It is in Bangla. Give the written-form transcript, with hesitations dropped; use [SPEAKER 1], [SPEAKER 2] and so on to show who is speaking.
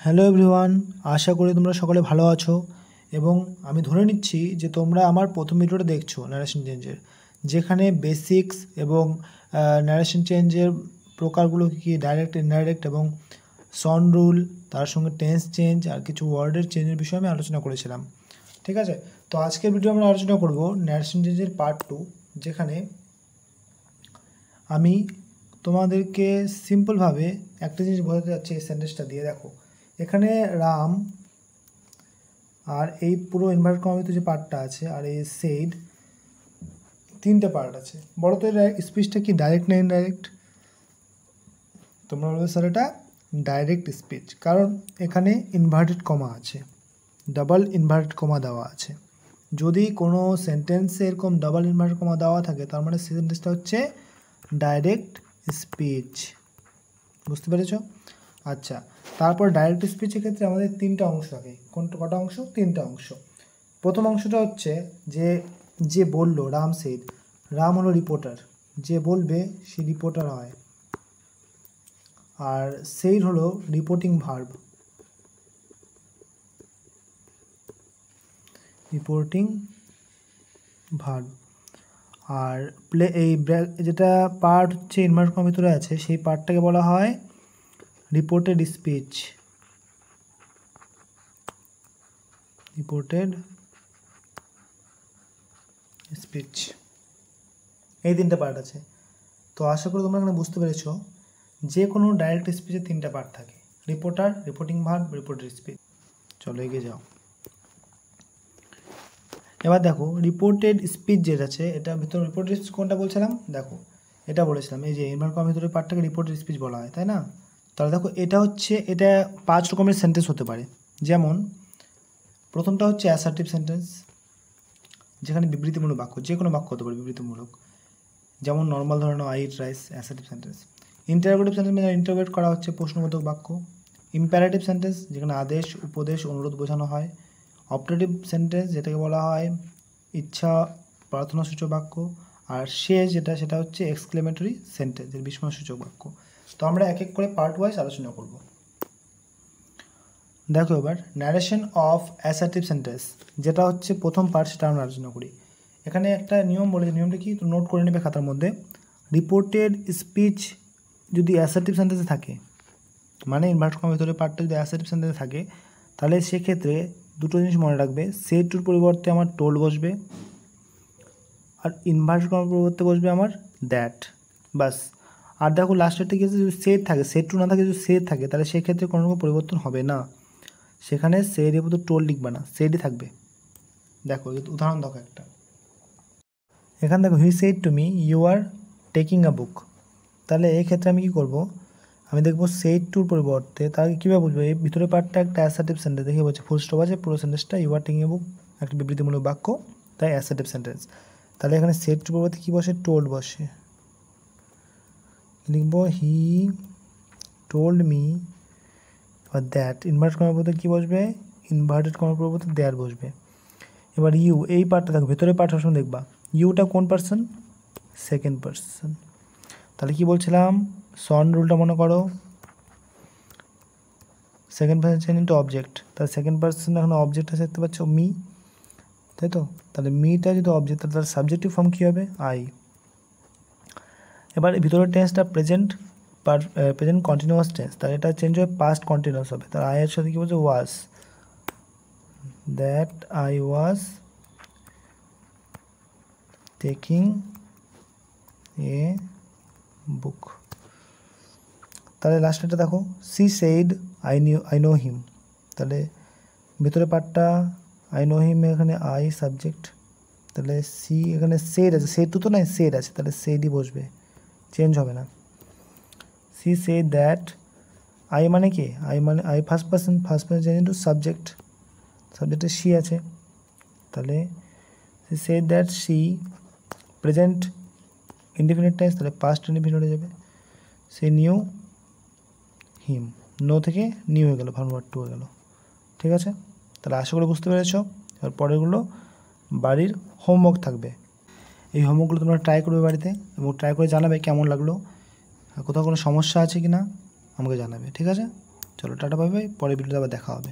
[SPEAKER 1] হ্যালো এভরিওয়ান, আশা করি তোমরা সকলে ভালো আছো এবং আমি ধরে নিচ্ছি যে তোমরা আমার প্রথম ভিডিওটা দেখছো ন্যারেশন চেঞ্জের, যেখানে বেসিক্স এবং ন্যারেশন চেঞ্জের প্রকারগুলো কী, ডাইরেক্ট, ইনডাইরেক্ট এবং সাউন্ড রুল, তার সঙ্গে টেন্স চেঞ্জ আর কিছু ওয়ার্ডের চেঞ্জের বিষয়ে আমি আলোচনা করেছিলাম। ঠিক আছে, তো আজকের ভিডিও আমরা আলোচনা করব ন্যারেশন চেঞ্জের পার্ট 2, যেখানে আমি তোমাদেরকে সিম্পলভাবে একটা জিনিস বোঝাতে যাচ্ছি এই সেন্টেন্সটা দিয়ে। দেখো, এখানে রাম আর এই পুরো ইনভার্ট কমাতে যে পার্টটা আছে আর এই সেইড, তিনটে পার্ট আছে। বলো তো এর স্পিচটা কি ডাইরেক্ট না ইনডাইরেক্ট? তোমরা বলবে স্যার এটা ডাইরেক্ট স্পিচ, কারণ এখানে ইনভার্টেড কমা আছে, ডাবল ইনভার্টেড কমা দেওয়া আছে। যদি কোনো সেন্টেন্সে এরকম ডাবল ইনভার্টেড কমা দেওয়া থাকে, তার মানে সেন্টেন্সটা হচ্ছে ডাইরেক্ট স্পিচ। বুঝতে পেরেছ? আচ্ছা, তারপর ডাইরেক্ট স্পিচের ক্ষেত্রে আমাদের তিনটা অংশ থাকে। কটা অংশ? তিনটা অংশ। প্রথম অংশটা হচ্ছে যে বললো, রাম সেইড। রাম হলো রিপোর্টার, যে বলবে সে রিপোর্টার হয়। আর সেইড হলো রিপোর্টিং ভার্ব, আর এই যেটা পার্ট হচ্ছে ইনভার্ট কমার ভিতরে আছে, সেই পার্টটাকে বলা হয় রিপোর্টেড স্পিচ। এই তিনটা পার্ট আছে। তো আশা করি তোমরা এখানে বুঝতে পেরেছো যে কোনো ডাইরেক্ট স্পিচের তিনটা পার্ট থাকে: reporter, reporting verb, reported speech. চলো এগিয়ে যাও। এবার দেখো, রিপোর্টেড স্পিচ যেটা আছে, এটা ভিতরে রিপোর্টেড স্পিচ কোনটা বলছিলাম? দেখো, এটা বলেছিলাম এই যে ইনভার্ট কমার ভিতরে পার্টটাকে রিপোর্টেড স্পিচ বলা হয়, তাই না? তাহলে দেখো, এটা 5 রকমের সেন্টেন্স হতে পারে। যেমন প্রথমটা হচ্ছে অ্যাসার্টিভ সেন্টেন্স, যেখানে বিবৃতিমূলক বাক্য, যে কোনো বাক্য হতে পারে বিবৃতিমূলক, যেমন নর্মাল ধরে নাও, I eat rice, assertive sentence. Interrogative sentence মানে ইন্টারোগেট করা হচ্ছে, প্রশ্নবোধক বাক্য। ইম্পারেটিভ সেন্টেন্স, যেখানে আদেশ, উপদেশ, অনুরোধ বোঝানো হয়। অপারেটিভ সেন্টেন্স, যেটাকে বলা হয় ইচ্ছা, প্রার্থনাসূচক বাক্য। আর শেষ সেটা হচ্ছে এক্সক্লেমেটরি সেন্টেন্স, এর বিস্ময়সূচক বাক্য। তো আমরা এক এক করে পার্ট ওয়াইজ আলোচনা করব। দেখো, এবার ন্যারেশন অফ অ্যাসার্টিভ সেন্টেন্স যেটা হচ্ছে প্রথম পার্ট, সেটা আমরা আলোচনা করি। এখানে একটা নিয়ম বলে, নিয়মটা কি নোট করে নেবে খাতার মধ্যে। রিপোর্টেড স্পিচ যদি অ্যাসার্টিভ সেন্টেন্সে থাকে, মানে ইনভার্ট কমার ভিতরে পার্টটা যদি অ্যাসার্টিভ সেন্টেন্সে থাকে, তাহলে সেক্ষেত্রে দুটো জিনিস মনে রাখবে: সেড টুর পরিবর্তে আমার টোল্ড বসবে, আর ইনভার্ট কমার পরিবর্তে বসবে আমার দ্যাট, বাস। আর দেখো, লাস্টেরটা কি আছে, যদি সেড থাকে, সেড টু না থাকে, যদি সেড থাকে, তাহলে সেক্ষেত্রে কোনো রকম পরিবর্তন হবে না। সেখানে সেড এর মতো টোল্ড লিখবে না, সেডই থাকবে। দেখো, উদাহরণ দেখো একটা। এখানে দেখো, he said to me you are taking a book. তাহলে এই ক্ষেত্রে আমি কী করবো? আমি দেখবো সেড টুর পরিবর্তে, তাকে কীভাবে বুঝবো? এই ভিতরে পার্টটা একটা অ্যাসার্টিভ সেন্টেন্স, দেখে বলছে ফুল স্টপ আছে, পুরো সেন্টেন্সটা ইউ আর টেকিং এ বুক একটা বিবৃতিমূলক বাক্য, তাই অ্যাসার্টিভ সেন্টেন্স। তাহলে এখানে সেড টুর পরিবর্তে কী বসে? টোল্ড বসে। লিখবো হি টোল্ড মি, আর দ্যাট। ইনভার্ট করার পরিবর্তে কী বসবে? ইনভার্টেড করার পরিবর্তে দ্যাট বসবে। এবার ইউ, এই পার্টটা দেখো, ভেতরে পার্ট সবসময় দেখবা ইউটা কোন পার্সন? Second person. তাহলে কি বলছিলাম? সন রুলটা মনে করো, second person change into object. তাহলে সেকেন্ড পার্সন এখন অবজেক্ট আছে, দেখতে পাচ্ছ মি, তাই তো? তাহলে মিটা যদি অবজেক্ট, তাহলে সাবজেক্টিভ ফর্ম কী হবে? আই। এবার ভিতরের টেন্সটা প্রেজেন্ট কন্টিনিউয়াস টেন্স, তাহলে এটা চেঞ্জ হয়ে পাস্ট কন্টিনিউয়াস হবে। তাহলে আই এর সাথে কী বলছে? Was. That I was taking a book. তাহলে লাস্টটা দেখো, she said I know him. তাহলে ভিতরে পার্টটা আই নো হিম, এখানে আই সাবজেক্ট, তাহলে সি, এখানে সেড আছে, সেড টু তো নাই, সেড আছে, তাহলে সেডই বসবে, চেঞ্জ হবে না। সি সেড দ্যাট, আই মানে কি? I first person change into subject, সাবজেক্টে সি আছে, তাহলে she said that she, present indefinite tense, তাহলে পাস্ট ইনডিফিনিট হয়ে যাবে। সে নিউ হিম, নো থেকে নিউ হয়ে গেল, ভার্ব নাম্বার 2 হয়ে গেল। ঠিক আছে, তাহলে আশা করে বুঝতে পেরেছ। এবার পরেরগুলো বাড়ির হোমওয়ার্ক থাকবে। এই হোমওয়ার্কগুলো তোমরা ট্রাই করবে বাড়িতে, এবং ট্রাই করে জানাবে কেমন লাগলো, আর কোথাও কোনো সমস্যা আছে কি না আমাকে জানাবে। ঠিক আছে? চলো টাটা বাই বাই, পরের ভিডিওতে আবার দেখা হবে।